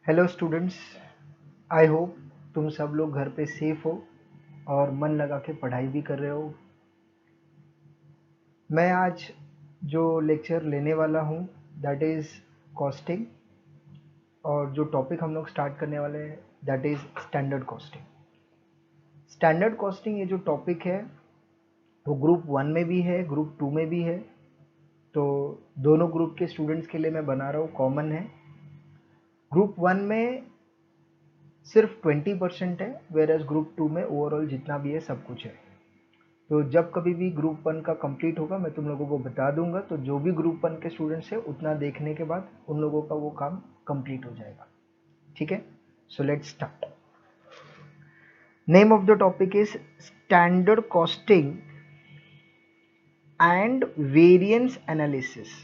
Hello students, I hope तुम सब लोग घर पे सेफ हो और मन लगा के पढ़ाई भी कर रहे हो। मैं आज जो लेक्चर लेने वाला हूँ दैट इज़ कॉस्टिंग, और जो टॉपिक हम लोग स्टार्ट करने वाले हैं that is standard costing. Standard costing ये जो टॉपिक है वो ग्रुप 1 में भी है, ग्रुप 2 में भी है। तो दोनों ग्रुप के स्टूडेंट्स के लिए मैं बना रहा हूँ, कॉमन है। ग्रुप 1 में सिर्फ 20% है, वेयर एज ग्रुप 2 में ओवरऑल जितना भी है सब कुछ है। तो जब कभी भी ग्रुप 1 का कंप्लीट होगा मैं तुम लोगों को बता दूंगा, तो जो भी ग्रुप 1 के स्टूडेंट्स है उतना देखने के बाद उन लोगों का वो काम कंप्लीट हो जाएगा। ठीक है, so let's start. Name of the topic is standard costing and variance analysis.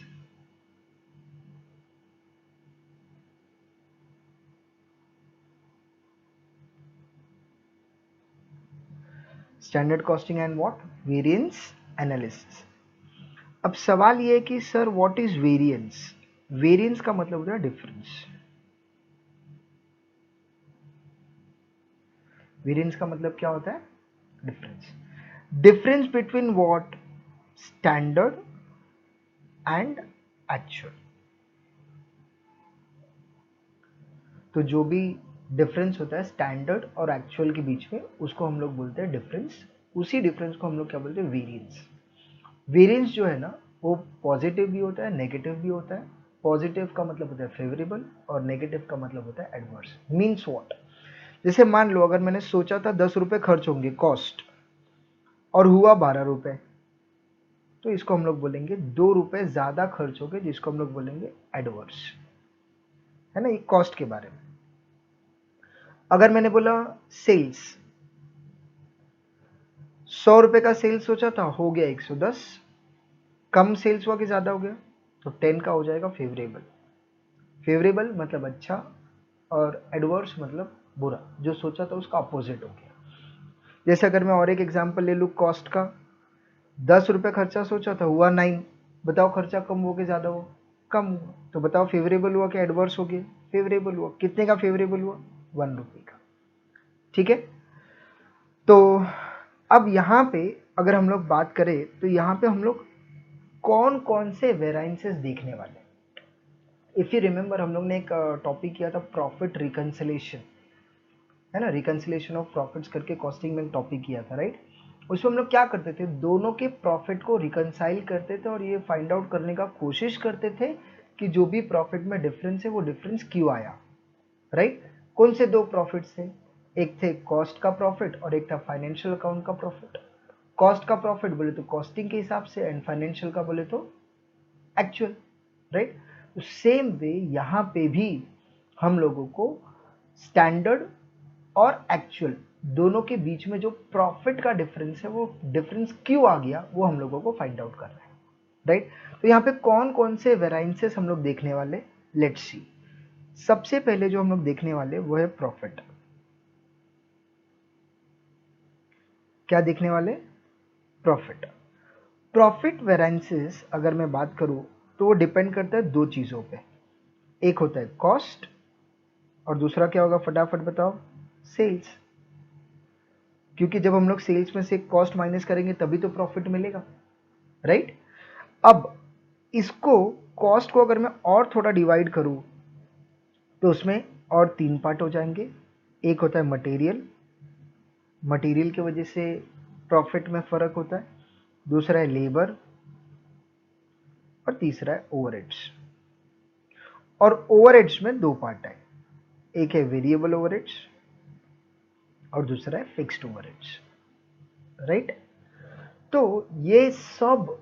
Standard costing and what? Variance analysis. अब सवाल ये है कि sir what is variance? Variance का मतलब होता है डिफरेंस। वेरिएंस का मतलब क्या होता है? Difference. Difference between what? Standard and actual. तो जो भी डिफरेंस होता है स्टैंडर्ड और एक्चुअल के बीच में उसको हम लोग बोलते हैं डिफरेंस। उसी डिफरेंस को हम लोग क्या बोलते हैं? वेरिएंस। वेरिएंस जो है ना वो पॉजिटिव भी होता है, नेगेटिव भी होता है। पॉजिटिव का मतलब होता है फेवरेबल और नेगेटिव का मतलब होता है एडवर्स। Means what? जैसे मान लो अगर मैंने सोचा था 10 रुपए खर्च होंगे कॉस्ट और हुआ 12 रुपए, तो इसको हम लोग बोलेंगे 2 रुपए ज्यादा खर्च हो गए, जिसको हम लोग बोलेंगे एडवर्स। है ना, ये कॉस्ट के बारे में। अगर मैंने बोला सेल्स, 100 रुपए का सेल्स सोचा था, हो गया 110, कम सेल्स हुआ कि ज्यादा हो गया? तो 10 का हो जाएगा फेवरेबल। फेवरेबल मतलब अच्छा और एडवर्स मतलब बुरा, जो सोचा था उसका अपोजिट हो गया। जैसे अगर मैं और एक एग्जांपल ले लूँ कॉस्ट का, 10 रुपए खर्चा सोचा था, हुआ 9, बताओ खर्चा कम हो के ज्यादा हुआ? कम हुआ। तो बताओ फेवरेबल हुआ कि एडवर्स हो गया? फेवरेबल हुआ। कितने का फेवरेबल हुआ? 1 रुपए का। ठीक है, तो अब यहाँ पे अगर हम लोग बात करें तो यहाँ पे हम लोग कौन कौन से वेराइंसेस देखने वाले हैं। इफ यू रिमेंबर हम लोग ने एक टॉपिक किया था प्रॉफिट रिकंसिलेशन, है ना, रिकंसिलेशन ऑफ प्रॉफिट्स करके कॉस्टिंग में एक टॉपिक किया था, राइट? उसमें हम लोग क्या करते थे? दोनों के प्रॉफिट को रिकंसाइल करते थे और ये फाइंड आउट करने का कोशिश करते थे कि जो भी प्रॉफिट में डिफरेंस है वो डिफरेंस क्यों आया, राइट? कौन से दो प्रॉफिट्स थे? एक थे कॉस्ट का प्रॉफिट और एक था फाइनेंशियल अकाउंट का प्रॉफिट। कॉस्ट का प्रॉफिट बोले तो कॉस्टिंग के हिसाब से एंड फाइनेंशियल का बोले तो एक्चुअल, राइट? तो सेम वे यहाँ पे भी हम लोगों को स्टैंडर्ड और एक्चुअल दोनों के बीच में जो प्रॉफिट का डिफरेंस है वो डिफरेंस क्यों आ गया वो हम लोगों को फाइंड आउट करना है, राइट? तो यहाँ पे कौन कौन से वेराइंसेस हम लोग देखने वाले, लेट्स सी। सबसे पहले जो हम लोग देखने वाले वो है प्रॉफिट। क्या देखने वाले? प्रॉफिट। प्रॉफिट वेराइंसेस अगर मैं बात करूं तो वो डिपेंड करता है दो चीजों पे। एक होता है कॉस्ट और दूसरा क्या होगा, फटाफट बताओ? सेल्स। क्योंकि जब हम लोग सेल्स में से कॉस्ट माइनस करेंगे तभी तो प्रॉफिट मिलेगा, राइट? अब इसको, कॉस्ट को अगर मैं और थोड़ा डिवाइड करूं तो उसमें और 3 पार्ट हो जाएंगे। एक होता है मटेरियल, मटेरियल की वजह से प्रॉफिट में फर्क होता है। दूसरा है लेबर और तीसरा है ओवरहेड्स। और ओवरहेड्स में 2 पार्ट है, एक है वेरिएबल ओवरहेड्स और दूसरा है फिक्स्ड ओवरहेड्स, राइट? तो ये सब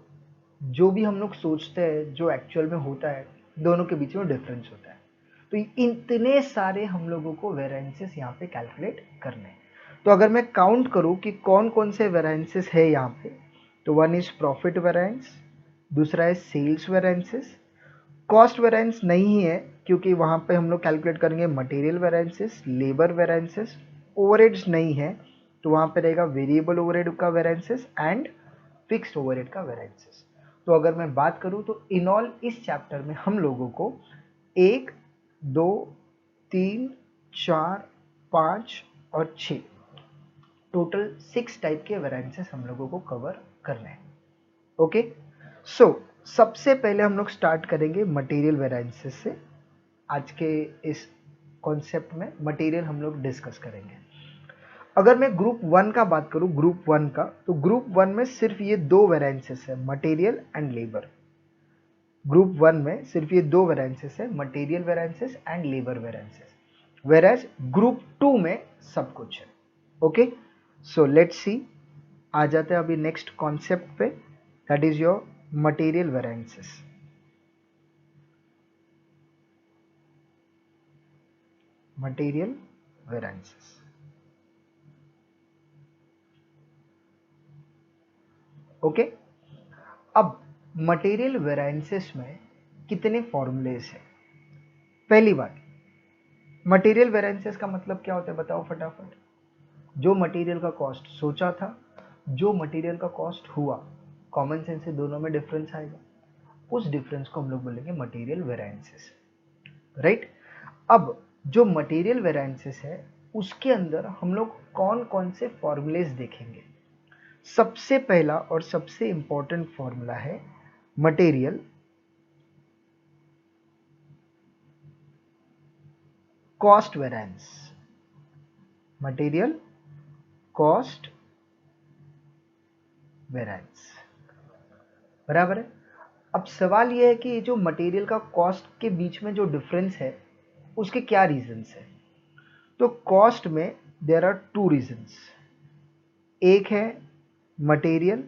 जो भी हम लोग सोचते हैं जो एक्चुअल में होता है, दोनों के बीच में डिफरेंस होता है। तो इतने सारे हम लोगों को वेरिएंसेस यहाँ पे कैलकुलेट करने हैं। तो अगर मैं काउंट करूँ कि कौन कौन से वेरिएंसेस है यहाँ पे, तो वन इज प्रॉफिट वेरिएंस, दूसरा है सेल्स वेरिएंसेस, कॉस्ट वेरिएंस नहीं है क्योंकि वहाँ पे हम लोग कैलकुलेट करेंगे material variances, labour variances, overheads नहीं है तो वहाँ पे रहेगा वेरिएबल ओवरहेड का वेरिएंसेस एंड फिक्स्ड ओवरहेड का वेरिएंसेस। तो अगर मैं बात करूँ तो इन ऑल इस चैप्टर में हम लोगों को 1, 2, 3, 4, 5 और 6, टोटल 6 टाइप के वेरिएंसेस हम लोगों को कवर करने हैं। ओके, सो सबसे पहले हम लोग स्टार्ट करेंगे मटेरियल वेरिएंसेस से। आज के इस कॉन्सेप्ट में मटेरियल हम लोग डिस्कस करेंगे। अगर मैं ग्रुप 1 का बात करूं, ग्रुप 1 का, तो ग्रुप 1 में सिर्फ ये 2 वेरिएंसेस है, मटेरियल एंड लेबर। ग्रुप 1 में सिर्फ ये 2 वेरिएंसेस है, material variances and labour variances, वेराज group 2 में सब कुछ है। ओके, सो लेट्स सी, आ जाते हैं अभी नेक्स्ट कॉन्सेप्ट पे, that is your material variances. Material variances, okay. अब मटेरियल वेरिएंसेस में कितने फॉर्मूलेस हैं? पहली बात, मटेरियल वेरिएंसेस का मतलब क्या होता है बताओ फटाफट। जो मटेरियल का कॉस्ट सोचा था, जो मटेरियल का कॉस्ट हुआ, कॉमन सेंस से दोनों में डिफरेंस आएगा, उस डिफरेंस को हम लोग बोलेंगे मटेरियल वेरिएंसेस, राइट। अब जो मटेरियल वेरिएंसेस है उसके अंदर हम लोग कौन कौन से फॉर्मूलेस देखेंगे। सबसे पहला और सबसे इंपॉर्टेंट फॉर्मूला है material cost variance, material cost variance, बराबर है। अब सवाल यह है कि जो मटेरियल का कॉस्ट के बीच में जो डिफरेंस है उसके क्या रीजंस है। तो कॉस्ट में देयर आर 2 रीजंस, एक है material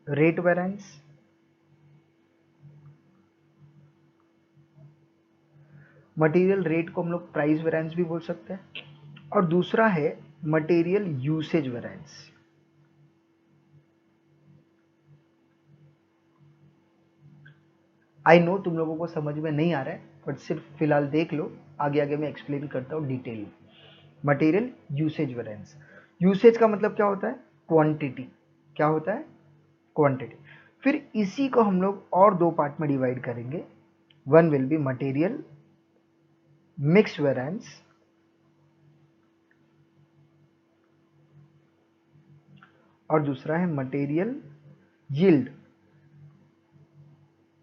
rate variance, material rate को हम लोग प्राइस वेरिएंस भी बोल सकते हैं, और दूसरा है material usage variance. I know तुम लोगों को समझ में नहीं आ रहा है, बट सिर्फ फिलहाल देख लो, आगे आगे मैं एक्सप्लेन करता हूँ डिटेल में। मटेरियल यूसेज वेरिएंस, यूसेज का मतलब क्या होता है? क्वांटिटी। क्या होता है? क्वांटिटी। फिर इसी को हम लोग और 2 पार्ट में डिवाइड करेंगे। One will be material mix variance और दूसरा है मटेरियल यील्ड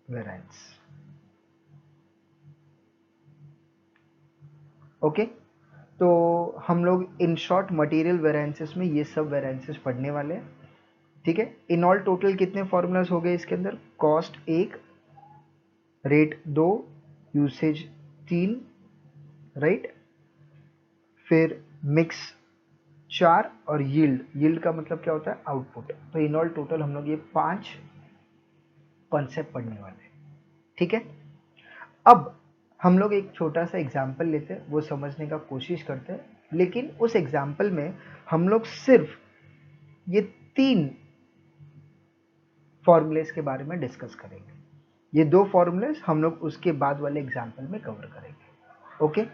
वेरिएंस। ओके, तो हम लोग इन शॉर्ट मटेरियल वेरिएंसेस में ये सब वेरिएंसेस पढ़ने वाले हैं, ठीक है। इन ऑल टोटल कितने फॉर्मूलाज हो गए इसके अंदर? Cost 1, rate 2, usage 3, right. फिर मिक्स 4 और यील्ड, यील्ड का मतलब क्या होता है? आउटपुट। तो इन ऑल टोटल हम लोग ये 5 कॉन्सेप्ट पढ़ने वाले हैं, ठीक है। अब हम लोग एक छोटा सा एग्जाम्पल लेते हैं, वो समझने का कोशिश करते हैं, लेकिन उस एग्जाम्पल में हम लोग सिर्फ ये 3 फॉर्मूलेस के बारे में डिस्कस करेंगे। ये 2 फॉर्मूलेस हम लोग उसके बाद वाले एग्जाम्पल में कवर करेंगे, ओके।